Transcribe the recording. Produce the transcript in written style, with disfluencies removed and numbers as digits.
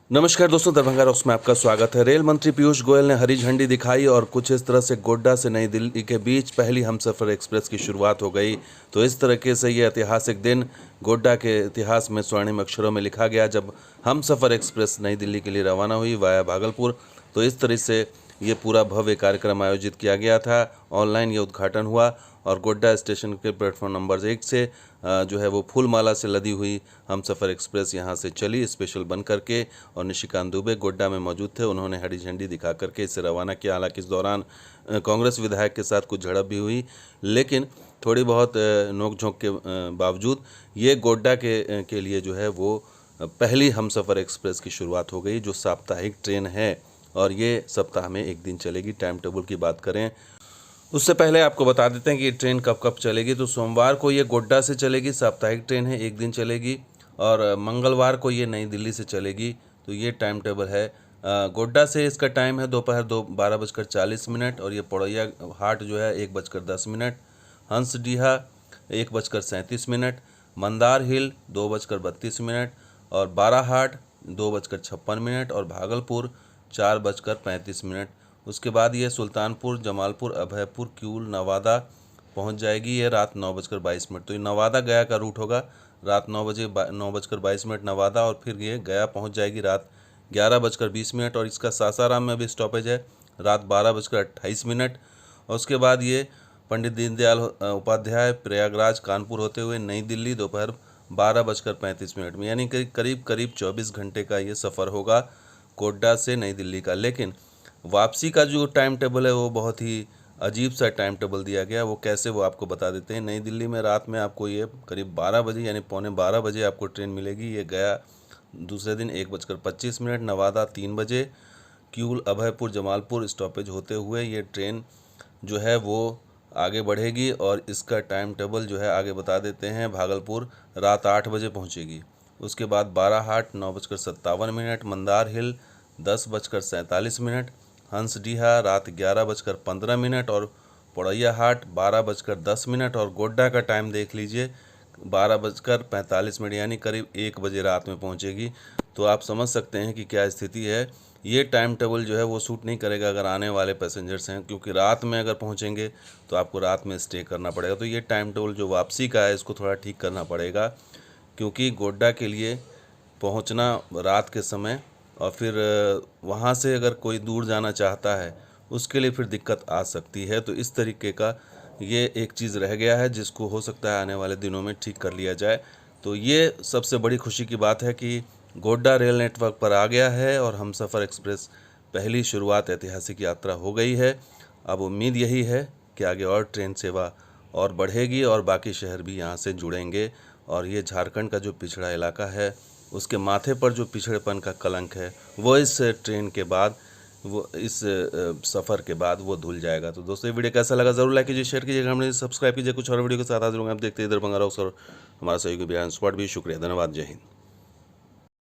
नमस्कार दोस्तों, दरभंगा रॉक्स में आपका स्वागत है। रेल मंत्री पीयूष गोयल ने हरी झंडी दिखाई और कुछ इस तरह से गोड्डा से नई दिल्ली के बीच पहली हमसफर एक्सप्रेस की शुरुआत हो गई। तो इस तरीके से ये ऐतिहासिक दिन गोड्डा के इतिहास में स्वर्णिम अक्षरों में लिखा गया जब हमसफर एक्सप्रेस नई दिल्ली के लिए रवाना हुई वाया भागलपुर। तो इस तरह से ये पूरा भव्य कार्यक्रम आयोजित किया गया था। ऑनलाइन ये उद्घाटन हुआ और गोड्डा स्टेशन के प्लेटफॉर्म नंबर 1 से जो है वो फूलमाला से लदी हुई हमसफ़र एक्सप्रेस यहाँ से चली स्पेशल बन करके, और निशिकांत दुबे गोड्डा में मौजूद थे। उन्होंने हरी झंडी दिखा करके इसे रवाना किया। हालांकि इस दौरान कांग्रेस विधायक के साथ कुछ झड़प भी हुई, लेकिन थोड़ी बहुत नोक-झोंक के बावजूद ये गोड्डा के लिए जो है वो पहली हमसफ़र एक्सप्रेस की शुरुआत हो गई, जो साप्ताहिक ट्रेन है और ये सप्ताह में एक दिन चलेगी। टाइम टेबल की बात करें उससे पहले आपको बता देते हैं कि ये ट्रेन कब कब चलेगी। तो सोमवार को ये गोड्डा से चलेगी, साप्ताहिक ट्रेन है, एक दिन चलेगी। और मंगलवार को ये नई दिल्ली से चलेगी। तो ये टाइम टेबल है। गोड्डा से इसका टाइम है दोपहर 12:40 और ये पौड़ैया हाट जो है 1:10, हंसडीहा 1:37, मंदार हिल 2:32 और बाराहाट 2:56 और भागलपुर 4:35। उसके बाद ये सुल्तानपुर, जमालपुर, अभयपुर, क्यूल, नवादा पहुंच जाएगी ये रात 9:22। तो ये नवादा गया का रूट होगा। रात 9:22 नवादा, और फिर ये गया पहुंच जाएगी रात 11:20 और इसका सासाराम में भी स्टॉपेज है रात 12:28। और उसके बाद ये पंडित दीनदयाल उपाध्याय, प्रयागराज, कानपुर होते हुए नई दिल्ली दोपहर 12:35 में, यानी कि करीब 24 घंटे का ये सफ़र होगा गोड्डा से नई दिल्ली का। लेकिन वापसी का जो टाइम टेबल है वो बहुत ही अजीब सा टाइम टेबल दिया गया। वो कैसे, वो आपको बता देते हैं। नई दिल्ली में रात में आपको ये करीब 12 बजे यानी पौने 12 बजे आपको ट्रेन मिलेगी। ये गया दूसरे दिन 1:25, नवादा 3 बजे, क्यूल, अभयपुर, जमालपुर स्टॉपेज होते हुए ये ट्रेन जो है वो आगे बढ़ेगी। और इसका टाइम टेबल जो है आगे बता देते हैं। भागलपुर रात 8 बजे पहुँचेगी। उसके बाद बाराहाट 9:57, मंदार हिल 10:47, हंसडीहा रात 11:15 और पौड़ैया हाट 12:10। और गोड्डा का टाइम देख लीजिए 12:45, यानी करीब 1 बजे रात में पहुंचेगी। तो आप समझ सकते हैं कि क्या स्थिति है। ये टाइम टेबल जो है वो सूट नहीं करेगा अगर आने वाले पैसेंजर्स हैं, क्योंकि रात में अगर पहुंचेंगे तो आपको रात में स्टे करना पड़ेगा। तो ये टाइम टेबल जो वापसी का है इसको थोड़ा ठीक करना पड़ेगा, क्योंकि गोड्डा के लिए पहुंचना रात के समय और फिर वहाँ से अगर कोई दूर जाना चाहता है उसके लिए फिर दिक्कत आ सकती है। तो इस तरीके का ये एक चीज़ रह गया है जिसको हो सकता है आने वाले दिनों में ठीक कर लिया जाए। तो ये सबसे बड़ी खुशी की बात है कि गोड्डा रेल नेटवर्क पर आ गया है और हमसफ़र एक्सप्रेस पहली शुरुआत ऐतिहासिक यात्रा हो गई है। अब उम्मीद यही है कि आगे और ट्रेन सेवा और बढ़ेगी और बाकी शहर भी यहाँ से जुड़ेंगे। और ये झारखंड का जो पिछड़ा इलाका है उसके माथे पर जो पिछड़ेपन का कलंक है वो इस ट्रेन के बाद, वो इस सफ़र के बाद वो धुल जाएगा। तो दोस्तों ये वीडियो कैसा लगा ज़रूर लाइक कीजिए, शेयर कीजिएगा, हमने सब्सक्राइब कीजिए। कुछ और वीडियो के साथ हाजिर होंगे। आप देखते हैं दरभंगा रॉक्स और हमारा सहयोगी बिहान स्पॉट भी। शुक्रिया, धन्यवाद, जय हिंद।